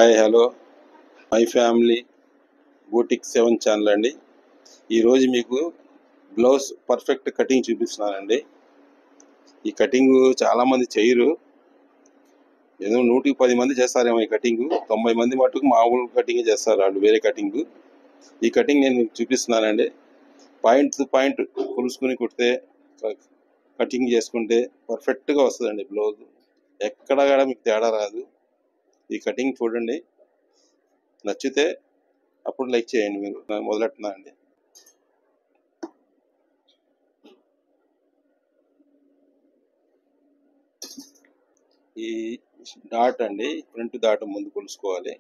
Hi hello my family boutique 7 channel అండి. ఈరోజు మీకు బ్లౌజ్ పర్ఫెక్ట్ కటింగ్ చూపిస్తున్నానండి. ఈ కటింగ్ చాలామంది చేయరు, ఏదో 110 మంది చేస్తారేమో ఈ కటింగ్. 90 మంది మటుకు మామూలు కటింగ్ చేస్తారు, వాళ్ళు వేరే కటింగ్. ఈ కటింగ్ నేను మీకు చూపిస్తున్నానండి. పాయింట్ టు పాయింట్ కొలుసుకుని కుడితే, కటింగ్ చేసుకుంటే పర్ఫెక్ట్గా వస్తుందండి బ్లౌజ్. ఎక్కడ కూడా మీకు తేడా రాదు. ఈ కటింగ్ చూడండి, నచ్చితే అప్పుడు లైక్ చేయండి. మీరు మొదలెట్టున్నా అండి. ఈ డాట్ అండి, ఫ్రంట్ డాట్ ముందు కొలుసుకోవాలి.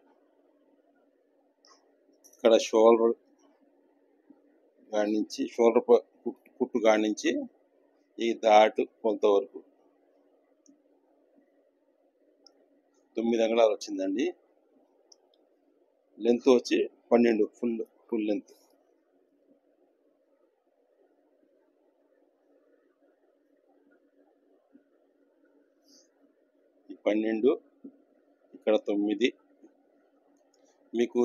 ఇక్కడ షోల్డర్ కాడి నుంచి, షోల్డర్ కుట్టు కాడి నుంచి ఈ డాట్ కొంతవరకు 9 అంగుళాలు వచ్చిందండి. లెంత్ వచ్చి 12, ఫుల్ లెంత్. ఈ 12, ఇక్కడ 9. మీకు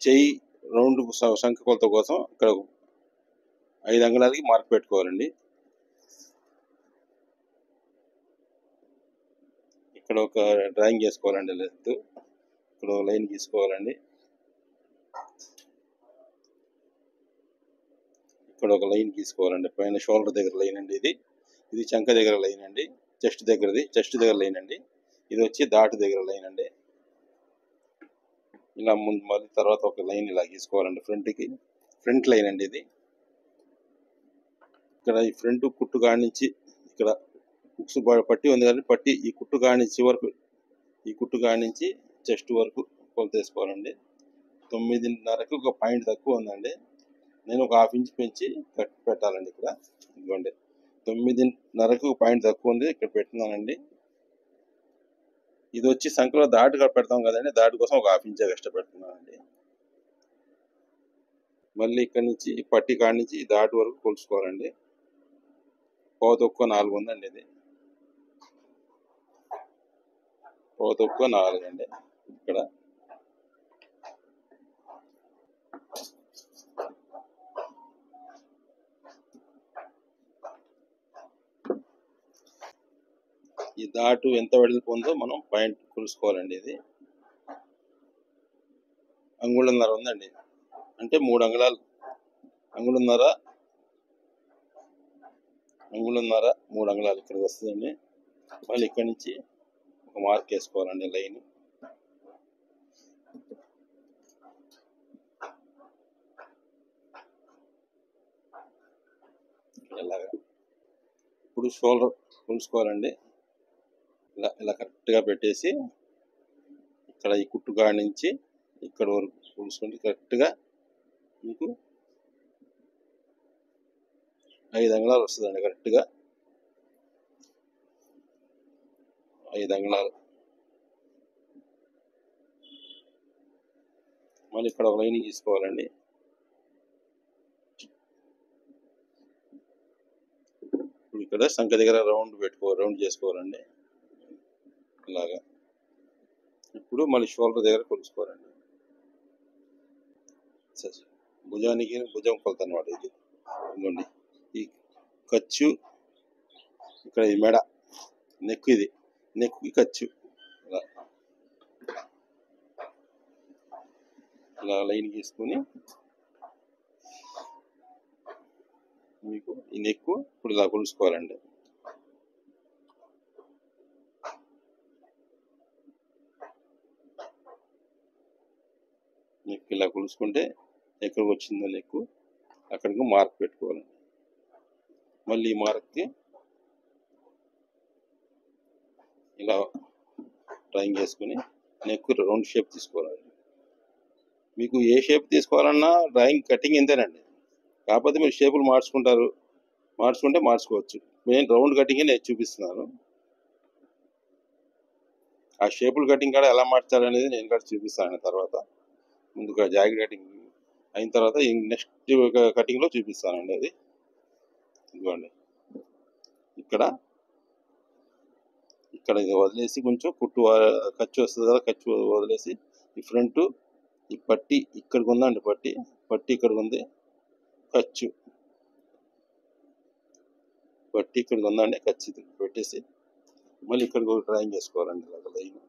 చెయ్యి రౌండ్ సంఖ్య కొలత కోసం ఇక్కడ 5 అంగుళాలకి మార్క్ పెట్టుకోవాలండి. ఇక్కడ ఒక డ్రాయింగ్ చేసుకోవాలండి లెంత్. ఇక్కడ ఒక లైన్ గీసుకోవాలండి. ఇక్కడ ఒక లైన్ గీసుకోవాలండి. పైన షోల్డర్ దగ్గర లైన్ అండి. ఇది చంక దగ్గర లైన్ అండి. చెస్ట్ దగ్గర లైన్ అండి. ఇది వచ్చి డాట్ దగ్గర లైన్ అండి. ఇలా ముందు మళ్ళీ తర్వాత ఒక లైన్ ఇలా గీసుకోవాలండి. ఫ్రంట్ లైన్ అండి ఇది. ఇక్కడ ఈ ఫ్రంట్ కుట్టు కాడి నుంచి, ఇక్కడ బుక్స్ పట్టి ఉంది కానీ పట్టి ఈ కుట్టు కాడి నుంచి వరకు, ఈ కుట్టు కాడి నుంచి చెస్ట్ వరకు కొలత వేసుకోవాలండి. 9.5కి ఒక పాయింట్ తక్కువ ఉందండి. నేను ఒక 1/2 ఇంచ్ పెంచి పెట్టాలండి. ఇక్కడ ఇదిగోండి, 9.5కి ఒక పాయింట్ తక్కువ ఉంది, ఇక్కడ పెడుతున్నానండి. ఇది వచ్చి సంఖ్యలో దాటు పెడతాం కదండి, దాటి కోసం ఒక 1/2 ఇంచ్ ఎక్స్ట్రా పెడుతున్నానండి. మళ్ళీ ఇక్కడ నుంచి పట్టి కాడి నుంచి ఈ దాటి వరకు కొలుసుకోవాలండి. తక్కువ 4 ఉందండి. ఇది తక్కువ 4 అండి. ఇక్కడ ఈ దాటు ఎంత వెడల్పు ఉందో మనం పాయింట్ కొలుసుకోవాలండి. ఇది అంగుళన్నర ఉందండి, అంటే 3 అంగుళాలు. అంగుళన్నర 3 అంగుళాలు ఇక్కడికి వస్తుందండి. మళ్ళీ ఇక్కడి నుంచి ఒక మార్క్ వేసుకోవాలండి, లైన్. ఇలాగా ఇప్పుడు షోల్డర్ కొలుసుకోవాలండి. ఇలా కరెక్ట్గా పెట్టేసి, ఇక్కడ ఈ కుట్టు కాడి నుంచి ఇక్కడ వరకు కొలుసుకుంటే కరెక్ట్గా మీకు 5 అంగుళాలు వస్తుందండి. కరెక్ట్గా 5 అంగుళాలు. మళ్ళీ ఇక్కడ ఒక లైన్ గీసుకోవాలండి. ఇప్పుడు ఇక్కడ సంఖ దగ్గర రౌండ్ చేసుకోవాలండి ఇలాగా. ఇప్పుడు మళ్ళీ షోల్డర్ దగ్గర కొలుసుకోవాలండి. భుజానికి భుజం కొలత అనమాట ఇది. ఇదిగోండి, ఈ ఖర్చు ఇక్కడ, ఈ మెడ నెక్, ఇది నెక్కి ఖర్చు. ఇలా లైన్ గీసుకొని మీకు ఈ నెక్ ఇప్పుడు ఇలా కొలుసుకోవాలండి. నెక్ ఇలా కొలుసుకుంటే ఎక్కడికి వచ్చిందో నెక్ అక్కడికి మార్క్ పెట్టుకోవాలండి. మళ్ళీ ఈ మార్క్కి ఇలా డ్రాయింగ్ చేసుకుని నెక్ రౌండ్ షేప్ తీసుకోవాలండి. మీకు ఏ షేప్ తీసుకోవాలన్నా డ్రాయింగ్ కటింగ్ ఎంతేనండి. కాకపోతే మీరు షేపులు మార్చుకుంటే మార్చుకోవచ్చు. నేను రౌండ్ కటింగ్ నేను చూపిస్తున్నాను. ఆ షేపులు కటింగ్ కూడా ఎలా మార్చాలనేది నేను కూడా చూపిస్తాను తర్వాత. ముందుగా జాకెట్ కటింగ్ అయిన తర్వాత నెక్స్ట్ కటింగ్లో చూపిస్తానండి. అది ఇదిగోండి, ఇక్కడ ఇక్కడ వదిలేసి కొంచెం ఖర్చు వస్తుంది కదా, ఖర్చు వదిలేసి ఈ ఫ్రంట్ ఈ పట్టి ఇక్కడికి ఉందండి, పట్టి ఇక్కడికి ఉంది, ఖర్చు పట్టి ఇక్కడికి ఉందండి, ఖర్చు పెట్టేసి మళ్ళీ ఇక్కడికి ఒక డ్రాయింగ్ చేసుకోవాలండి ఇలాగ లైన్.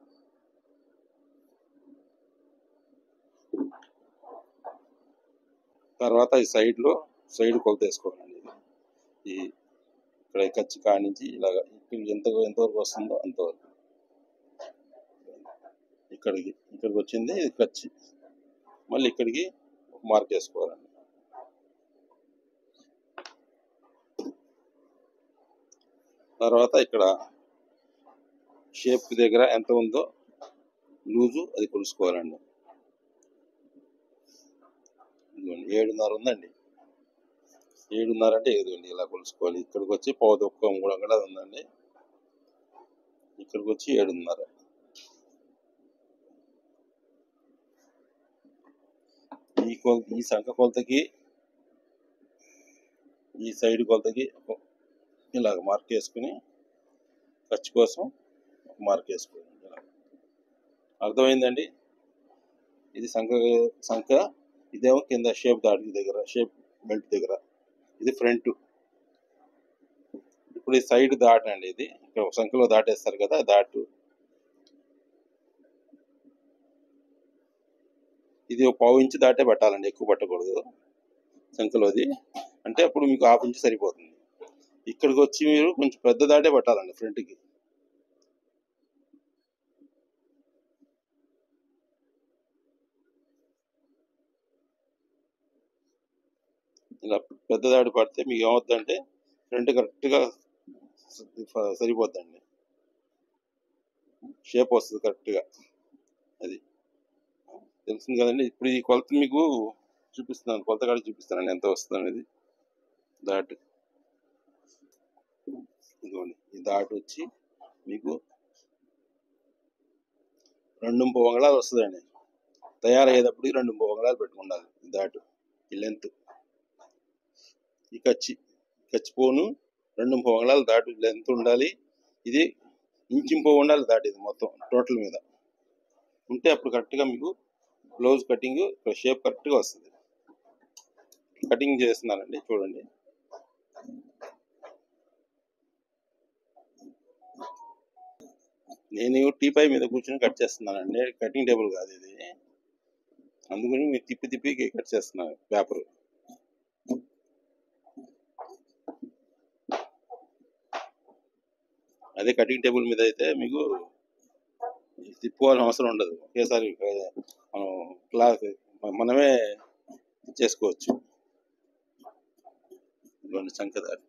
తర్వాత ఈ సైడ్ కొలత వేసుకోవాలండి. ఈ ఇక్కడ ఖర్చు కానించి ఇలాగ ఎంతవరకు వస్తుందో అంతవరకు ఇక్కడికి వచ్చింది ఇది ఖర్చు. మళ్ళీ ఇక్కడికి మార్క్ వేసుకోవాలండి. తర్వాత ఇక్కడ షేప్ దగ్గర ఎంత ఉందో లూజు అది కొలుసుకోవాలండి. 7.5 ఉందండి. 7.5 అంటే ఇదిగోండి ఇలా కొలుసుకోవాలి. ఇక్కడికి వచ్చి పావుతక్కువ కూడా ఉందండి. ఇక్కడికి వచ్చి 7.5. ఈ సంఖ కొలతకి ఈ సైడ్ కొలతకి ఇలాగ మార్క్ వేసుకుని ఖర్చు కోసం మార్క్ వేసుకోవాలి. అర్థమైందండి. ఇది సంఖ ఇదేమో కింద షేప్ దగ్గర, షేప్ బెల్ట్ దగ్గర, ఇది ఫ్రంట్. ఇప్పుడు ఈ సైడ్ దాటండి, ఇది ఇక్కడ సంఖలో దాటేస్తారు కదా, దాటు ఇది ఒక 1/4 ఇంచు దాటే పట్టాలండి, ఎక్కువ పట్టకూడదు సంఖలోది. అంటే అప్పుడు మీకు 1/2 ఇంచు సరిపోతుంది. ఇక్కడికి వచ్చి మీరు కొంచెం పెద్ద దాటే పట్టాలండి ఫ్రంట్కి. ఇలా పెద్ద దాడి పడితే మీకు ఏమవుతుందంటే ఫ్రంట్ కరెక్ట్గా సరిపోద్దండి, షేప్ వస్తుంది కరెక్ట్గా. అది తెలిసింది కదండి. ఇప్పుడు ఈ కొలత మీకు చూపిస్తున్నాను, కొలత కాడ చూపిస్తానండి ఎంత వస్తుంది అనేది. దాటు ఇదిగోండి, ఈ దాటు వచ్చి మీకు 2.5 అంగుళాలు వస్తుందండి. తయారయ్యేటప్పుడు 2.5 అంగుళాలు పెట్టుకుండాలి దాటు. ఈ లెంత్ ఈ ఖర్చు పోను 2.5 అంగుళాలు దాటు లెంత్ ఉండాలి. ఇది ఇంచింపో ఉండాలి దాటి, ఇది మొత్తం టోటల్ మీద ఉంటే అప్పుడు కరెక్ట్గా మీకు బ్లౌజ్ కటింగ్ షేప్ కరెక్ట్గా వస్తుంది. కటింగ్ చేస్తున్నానండి, చూడండి. నేను టీపై మీద కూర్చొని కట్ చేస్తున్నానండి, కటింగ్ టేబుల్ కాదు ఇది. అందుకని మీరు తిప్పి కట్ చేస్తున్నాను పేపర్. అదే కటింగ్ టేబుల్ మీద అయితే మీకు తిప్పుకోవాల్సిన అవసరం ఉండదు, ఒకేసారి మనం క్లాత్ మనమే చేసుకోవచ్చు. ఇదిగోండి సంకదారి.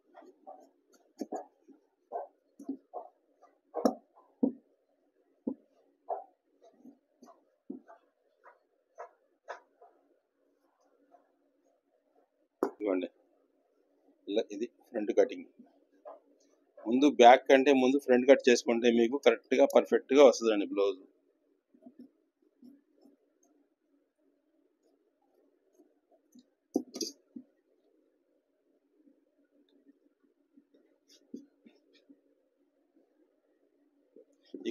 ఇదిగోండి ఇది ఫ్రంట్ కటింగ్. ముందు బ్యాక్ కంటే ముందు ఫ్రంట్ కట్ చేసుకుంటే మీకు కరెక్ట్గా పర్ఫెక్ట్గా వస్తుందండి బ్లౌజ్.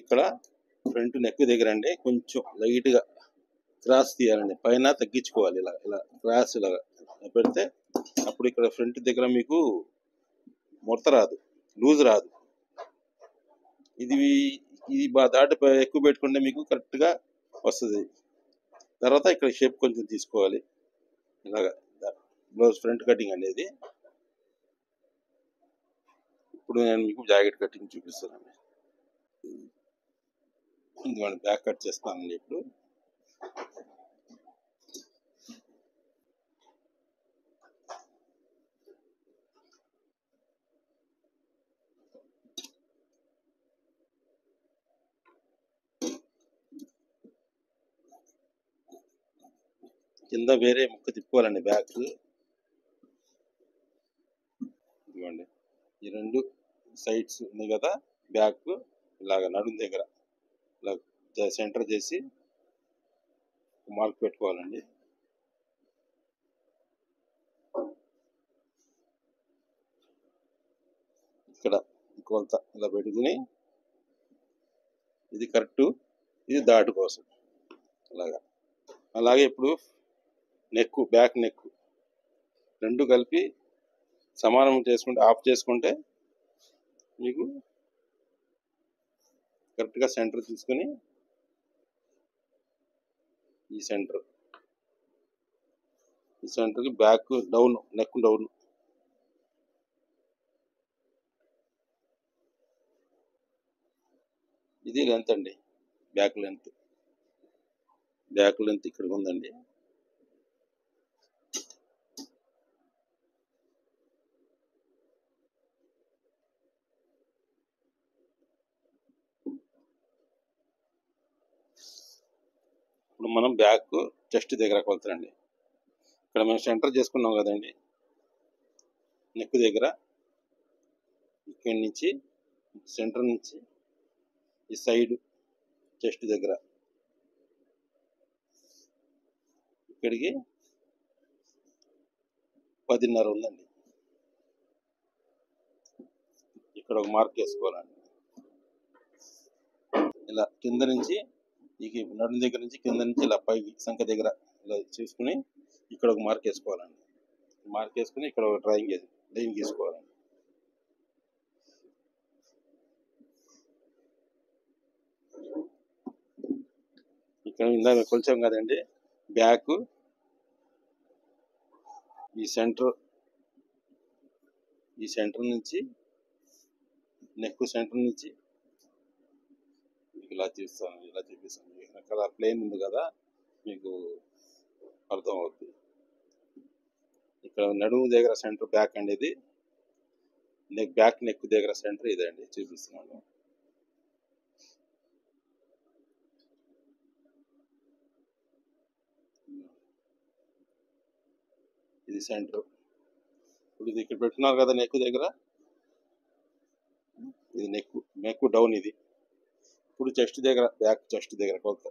ఇక్కడ ఫ్రంట్ నెక్ దగ్గర అండి కొంచెం లైట్గా క్రాస్ తీయాలండి, పైన తగ్గించుకోవాలి. ఇలా క్రాస్ ఇలాగా పెడితే అప్పుడు ఇక్కడ ఫ్రంట్ దగ్గర మీకు ముడత రాదు, లూజ్ రాదు. ఇది దాటి ఎక్కువ పెట్టుకుంటే మీకు కరెక్ట్గా వస్తుంది. తర్వాత ఇక్కడ షేప్ కొంచెం తీసుకోవాలి, ఇలాగా బ్లౌజ్ ఫ్రంట్ కటింగ్ అనేది. ఇప్పుడు నేను మీకు జాకెట్ కటింగ్ చూపిస్తానండి. ఇదిగోండి బ్యాక్ కట్ చేస్తానండి. ఇప్పుడు కింద వేరే ముక్క తిప్పుకోవాలండి బ్యాక్. ఇదిగోండి ఈ 2 సైడ్స్ ఉన్నాయి కదా, బ్యాక్ ఇలాగ నడుము దగ్గర ఇలా సెంటర్ చేసి మార్క్ పెట్టుకోవాలండి. ఇక్కడ కొలత ఇలా పెట్టుకుని ఇది కరెక్టు, ఇది దాటు కోసం. అలాగే ఇప్పుడు నెక్, బ్యాక్ నెక్ రెండు కలిపి సమానం చేసుకుంటే, ఆఫ్ చేసుకుంటే మీకు కరెక్ట్గా సెంటర్ తీసుకొని ఈ సెంటర్కి బ్యాక్ డౌన్, నెక్ డౌన్. ఇది లెంత్ అండి, బ్యాక్ లెంత్ ఇక్కడ ఉందండి. ఇప్పుడు మనం బ్యాక్ చెస్ట్ దగ్గర కొలుతారండి. ఇక్కడ మనం సెంటర్ చేసుకున్నాం కదండి, నెక్ దగ్గర ఇక్కడి నుంచి సెంటర్ నుంచి ఈ సైడ్ చెస్ట్ దగ్గర ఇక్కడికి 10.5 ఉందండి. ఇక్కడ ఒక మార్క్ వేసుకోవాలండి. ఇలా కింద నుంచి ఈ నడుము దగ్గర నుంచి కింద నుంచి ఇలా పైకి సంఖ దగ్గర ఇలా చూసుకుని ఇక్కడ ఒక మార్క్ వేసుకోవాలండి. మార్క్ వేసుకుని ఇక్కడ ఒక లైన్ గీసుకోవాలండి. ఇక్కడ ఇందాక కొలిచాం కదండి, బ్యాక్ ఈ సెంటర్ నుంచి నెక్ సెంటర్ నుంచి ఇలా చూపిస్తాను. ఇక్కడ ప్లేన్ ఉంది కదా, మీకు అర్థం అవుతుంది. ఇక్కడ నడుము దగ్గర సెంటర్ బ్యాక్ అండి, ఇది బ్యాక్ నెక్ దగ్గర సెంటర్ ఇదండి చూపిస్తున్నాను. ఇది సెంటర్. ఇప్పుడు ఇది ఇక్కడ పెట్టున్నారు కదా నెక్ దగ్గర, ఇది నెక్ డౌన్. ఇది ఇప్పుడు చెస్ట్ దగ్గర, బ్యాక్ చెస్ట్ దగ్గర కొలత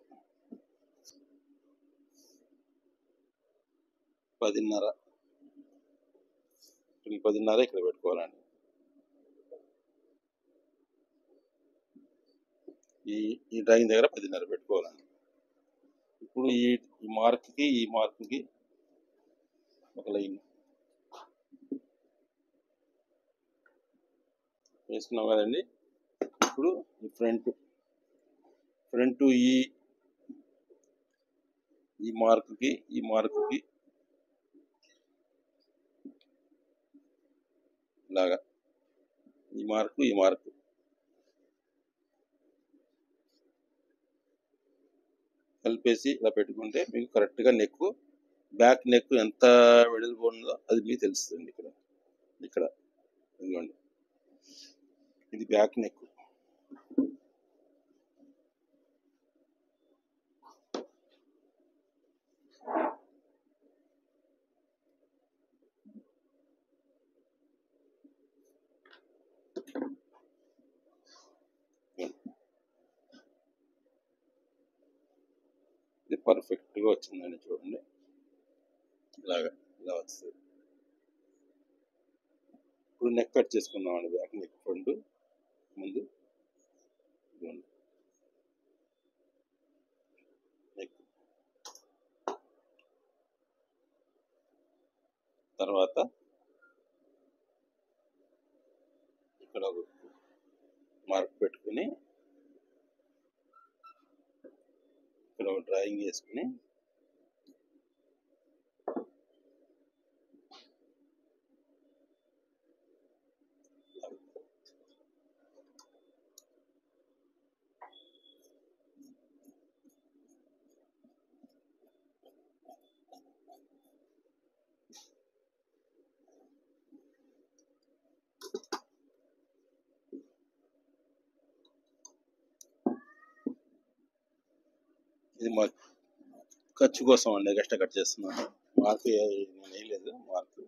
10.5. 10.5 ఇక్కడ పెట్టుకోవాలండి. ఈ డ్రాయింగ్ దగ్గర 10.5 పెట్టుకోవాలండి. ఇప్పుడు ఈ మార్క్కి ఒక లైన్ వేసుకున్నాం కదండి. ఇప్పుడు ఈ ఫ్రంట్ ఈ మార్క్కి ఇలాగా ఈ మార్క్ కలిపేసి ఇలా పెట్టుకుంటే మీకు కరెక్ట్గా బ్యాక్ నెక్ ఎంత వెడల్పు ఉందో అది మీకు తెలుస్తుంది. ఇక్కడ ఇదిగోండి, ఇది బ్యాక్ నెక్. ఇది పర్ఫెక్ట్గా వచ్చిందండి, చూడండి. ఇలా వస్తుంది. ఇప్పుడు నెక్ కట్ చేసుకుందామండి. బ్యాక్ నెక్ ఫ్రంట్ ముందు నెక్, తర్వాత ఇక్కడ ఒక మార్క్ పెట్టుకుని ఇక్కడ ఒక డ్రాయింగ్ వేసుకుని ఇది మా ఖర్చు కోసం అండి, ఎక్స్ట్రా కట్ చేస్తున్నాను. మార్క్ నేను వేయలేదు. మార్క్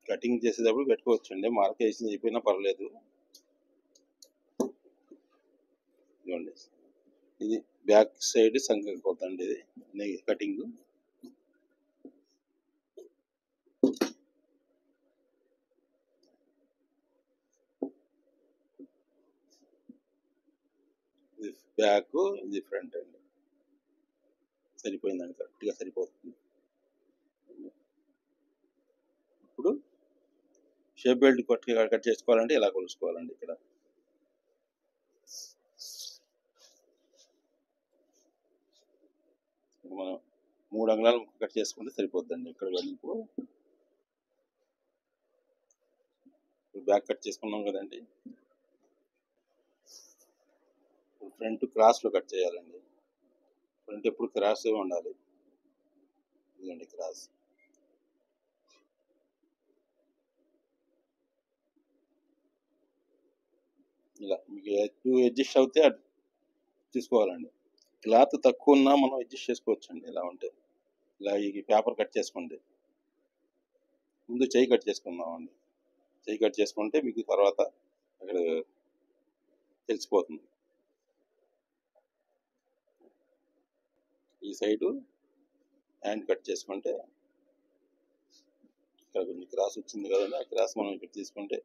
కటింగ్ చేసేటప్పుడు పెట్టుకోవచ్చు అండి, మార్క్ వేసి అయిపోయినా పర్లేదు. ఇదిగోండి, ఇది బ్యాక్ సైడ్ సంఖ్య కొత్తండి, ఇది కటింగ్. బ్యాక్, ఇది ఫ్రంట్ అండి. సరిపోయిందండి, కరెక్ట్గా సరిపోతుంది. ఇప్పుడు షేప్ బెల్ట్ కట్ చేసుకోవాలంటే ఇలా కొలుసుకోవాలండి. ఇక్కడ మనం 3 అంగుళాలు కట్ చేసుకుంటే సరిపోద్దండి. ఇక్కడ ఇప్పుడు బ్యాక్ కట్ చేసుకున్నాం కదండి. ఫ్రంట్ క్రాస్లో కట్ చేయాలండి. ఫ్రంట్ ఎప్పుడు క్రాస్ ఉండాలి. ఇదండి క్రాస్. ఇలా మీకు ఎటు అడ్జస్ట్ అవుతే అటు తీసుకోవాలండి. క్లాత్ తక్కువ ఉన్నా మనం అడ్జస్ట్ చేసుకోవచ్చండి. ఇలా ఉంటే ఇలా ఈ పేపర్ కట్ చేసుకోండి. ముందు చెయ్యి కట్ చేసుకుందామండి. చెయ్యి కట్ చేసుకుంటే మీకు తర్వాత అక్కడ తెలిసిపోతుంది. ఈ సైడు హ్యాండ్ కట్ చేసుకుంటే ఇక్కడ కొంచెం క్రాస్ వచ్చింది కదండి. ఆ క్రాస్ మనం ఇక్కడ తీసుకుంటే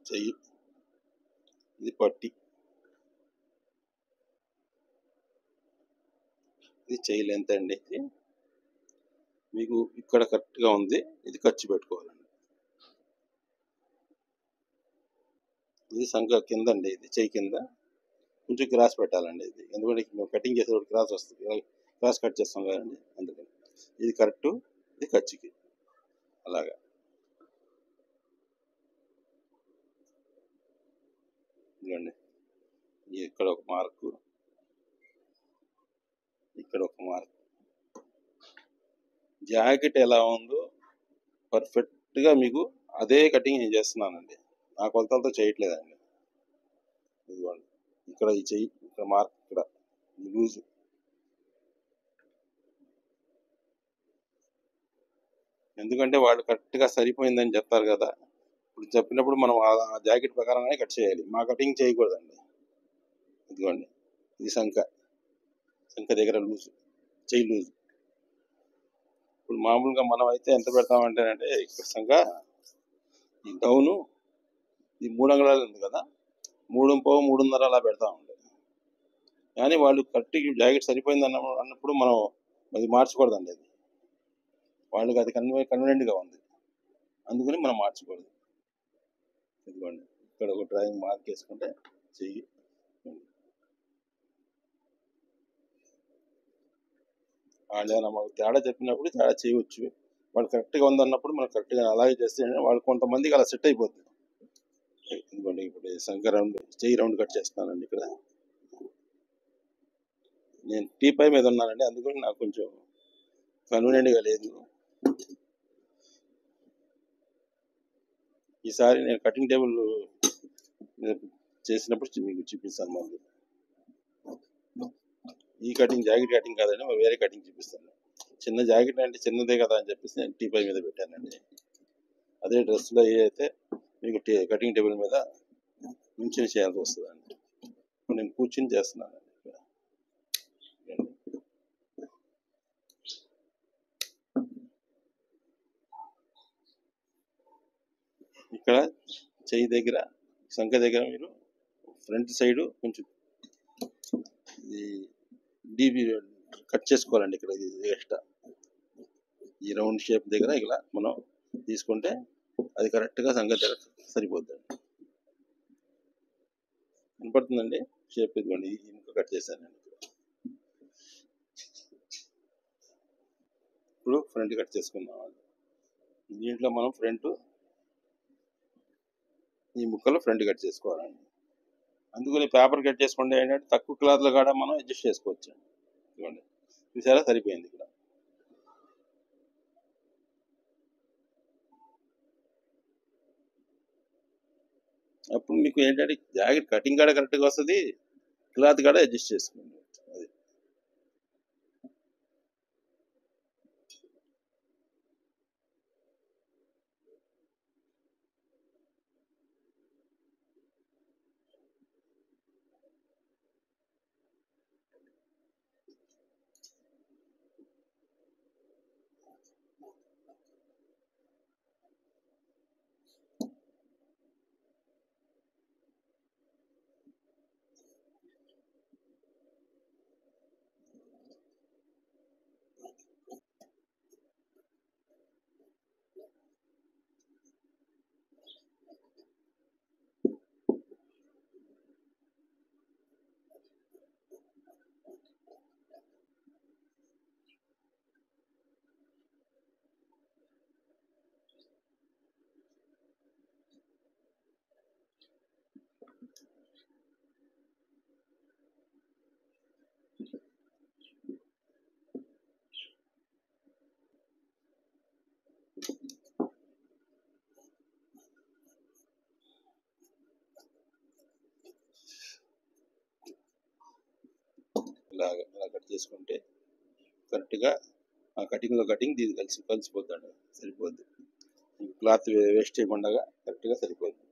చెయ్యి, ఇది పట్టి, ఇది చెయ్యి లెంత్ అండి. మీకు ఇక్కడ కరెక్ట్గా ఉంది. ఇది ఖర్చు పెట్టుకోవాలండి. ఇది సంఖ కింద అండి. ఇది చెయ్యి కింద కొంచెం క్రాస్ పెట్టాలండి. ఇది ఎందుకంటే మేము కటింగ్ చేసేటప్పుడు క్రాస్ వస్తుంది, క్రాస్ కట్ చేస్తాం కదండి, అందుకని ఇది కరెక్ట్. ఇది ఖర్చుకి అలాగా. ఇదిగోండి, ఇక్కడ ఒక మార్కు, ఇక్కడ ఒక మార్క్. జాకెట్ ఎలా ఉందో పర్ఫెక్ట్గా మీకు అదే కటింగ్ నేను చేస్తున్నానండి. నా కొలతలతో చేయట్లేదండి. ఇదిగోండి, ఇక్కడ ఈ చెయ్యి, ఇక్కడ మార్క్, ఇక్కడ లూజ్. ఎందుకంటే వాళ్ళు కరెక్ట్గా సరిపోయిందని చెప్తారు కదా. ఇప్పుడు చెప్పినప్పుడు మనం ఆ జాకెట్ ప్రకారంగానే కట్ చేయాలి. మా కటింగ్ చేయకూడదండి. ఇదిగోండి, ఇది సంఖ దగ్గర లూజ్, చెయ్యి లూజ్. ఇప్పుడు మామూలుగా మనం అయితే ఎంత పెడతామంటేనంటే ఇక్కడ సంఖ ఈ డౌను ఈ 3 అంగుళాలు ఉంది కదా, 3.5, 3.5 అలా పెడతా ఉంటాయి. కానీ వాళ్ళు కరెక్ట్గా జాకెట్ సరిపోయింది అన్నప్పుడు మనం అది మార్చకూడదండి. అది వాళ్ళకి అది కన్వీనియంట్గా ఉంది, అందుకని మనం మార్చకూడదు. ఇదిగోండి, ఇక్కడ ఒక డ్రాయింగ్ మార్క్ వేసుకుంటే చెయ్యి. వాళ్ళు ఏమైనా మాకు తేడా చెప్పినప్పుడు తేడా చేయవచ్చు. వాళ్ళు కరెక్ట్గా ఉందన్నప్పుడు మనం కరెక్ట్గా అలాగే చేస్తే వాళ్ళు కొంతమందికి అలా సెట్ అయిపోతుంది. ఇదిగోండి, ఇప్పుడు సంఖ రౌండ్, చెయ్యి రౌండ్ కట్ చేస్తున్నానండి. ఇక్కడ నేను టీపై మీద ఉన్నానండి, అందుకని నాకు కొంచెం కన్వీనియంట్గా లేదు. ఈసారి నేను కటింగ్ టేబుల్ చేసినప్పుడు మీకు చూపిస్తాను. మళ్ళీ ఈ కటింగ్ జాకెట్ కటింగ్ కాదండి, వేరే కటింగ్ చూపిస్తాను. చిన్న జాకెట్ అంటే చిన్నదే కదా అని చెప్పేసి నేను టీపై మీద పెట్టానండి. అదే డ్రెస్లో ఏ అయితే మీకు కటింగ్ టేబుల్ మీద నుంచొని చేయాల్సి వస్తుందండి. నేను కూర్చుని చేస్తున్నాను. ఇక్కడ చెయ్యి దగ్గర, సంఖ దగ్గర మీరు ఫ్రంట్ సైడ్ కొంచెం డీబీ కట్ చేసుకోవాలండి. ఇక్కడ ఎక్స్ట్రా ఈ రౌండ్ షేప్ దగ్గర ఇలా మనం తీసుకుంటే అది కరెక్ట్గా సంఖ దగ్గర సరిపోద్ది. కనపడుతుందండి షేప్. ఇదిగోండి, ఈ ముక్క కట్ చేశాను నేను. ఇప్పుడు ఫ్రంట్ కట్ చేసుకుందాం. దీంట్లో మనం ఫ్రంట్ ఈ ముక్కలో ఫ్రంట్ కట్ చేసుకోవాలండి. అందుకని పేపర్ కట్ చేసుకుంటే ఏంటంటే తక్కువ క్లాత్లో కూడా మనం అడ్జస్ట్ చేసుకోవచ్చు. ఇదిగోండి, చూసారా, సరిపోయింది. ఇక్కడ అప్పుడు మీకు ఏంటంటే జాకెట్ కటింగ్ కూడా కరెక్ట్గా వస్తుంది, క్లాత్ కూడా అడ్జస్ట్ చేసుకోండి. అది చేసుకుంటే కరెక్ట్గా ఆ కటింగ్లో కటింగ్ దీన్ని కలిసిపోద్దండి, సరిపోద్ది. క్లాత్ వేస్ట్ చేయకుండా కరెక్ట్గా సరిపోద్ది.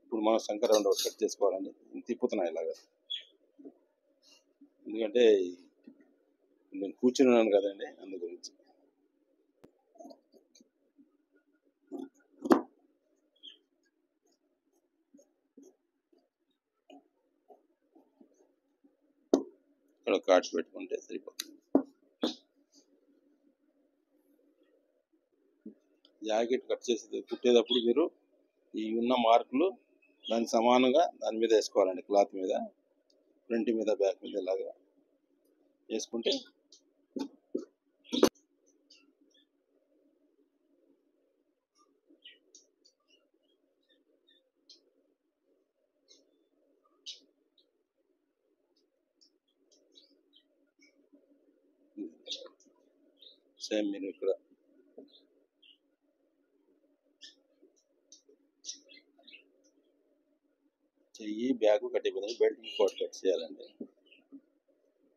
ఇప్పుడు మనం శంకర రౌండ్ కట్ చేసుకోవాలండి. తిప్పుతున్నాయి ఇలాగా, ఎందుకంటే నేను కూర్చుని ఉన్నాను కదండి, అందు గురించి. ఇక్కడ కార్డ్స్ పెట్టుకుంటే సరిపోతుంది. జాకెట్ కట్ చేసి కుట్టేటప్పుడు మీరు ఈ ఉన్న మార్కులు దానికి సమానంగా దాని మీద వేసుకోవాలండి. క్లాత్ మీద, ఫ్రంట్ మీద, బ్యాక్ మీద ఇలాగా వేసుకుంటే సేమ్ మీరు ఇక్కడ చెయ్యి బ్యాగ్ కట్ అయిపోతుంది. బెల్ట్ ఇంకోటి కట్ చేయాలండి.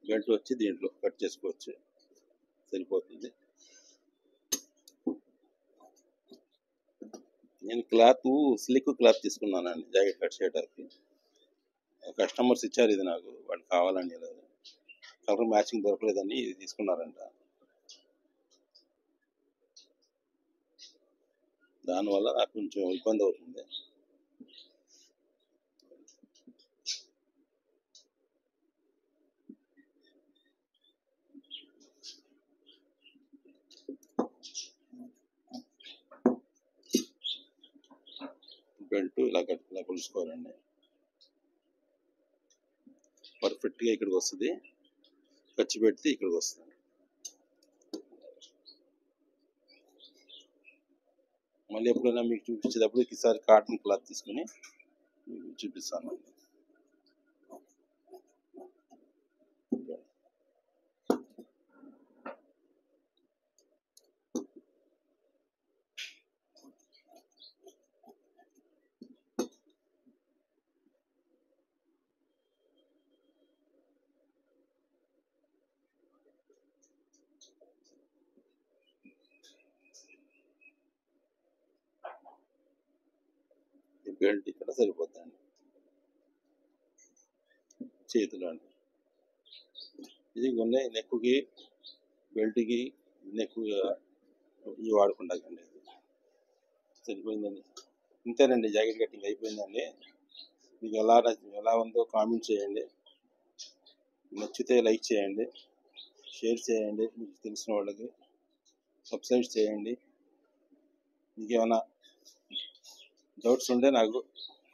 బెల్ట్ వచ్చి దీంట్లో కట్ చేసుకోవచ్చు, సరిపోతుంది. నేను క్లాత్ సిల్క్ క్లాత్ తీసుకున్నానండి జాకెట్ కట్ చేయడానికి. కస్టమర్స్ ఇచ్చారు ఇది నాకు, వాళ్ళు కావాలని, కలర్ మ్యాచింగ్ దొరకలేదని ఇది తీసుకున్నారంట. దానివల్ల నాకు కొంచెం ఇబ్బంది అవుతుంది. బెల్ట్ ఇలా కొలుసుకోవాలండి. పర్ఫెక్ట్గా ఇక్కడికి వస్తుంది, ఖర్చు పెడితే ఇక్కడికి వస్తుంది. మళ్ళీ ఎప్పుడైనా మీకు చూపించేటప్పుడు ఈసారి కాటన్ క్లాత్ తీసుకుని చూపిస్తాను. బెల్ట్ ఇక్కడ సరిపోతుందండి, చేతులు అండి. ఇది కొన్ని నెక్కి, బెల్ట్కి, నెక్ ఇవి వాడుకుంటాకండి. సరిపోయిందండి, ఇంతేనండి. జాకెట్ కటింగ్ అయిపోయిందండి. మీకు ఎలా ఉందో కామెంట్ చేయండి. నచ్చితే లైక్ చేయండి, షేర్ చేయండి, మీకు తెలిసిన వాళ్ళకి సబ్స్క్రైబ్ చేయండి. ఇంకేమైనా డౌట్స్ ఉంటే నాకు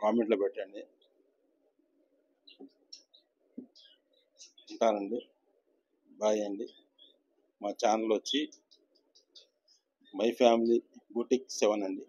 కామెంట్లో పెట్టండి. ఉంటానండి, బాయ్ అండి. మా ఛానల్ వచ్చి మై ఫ్యామిలీ బూటిక్ 7 అండి.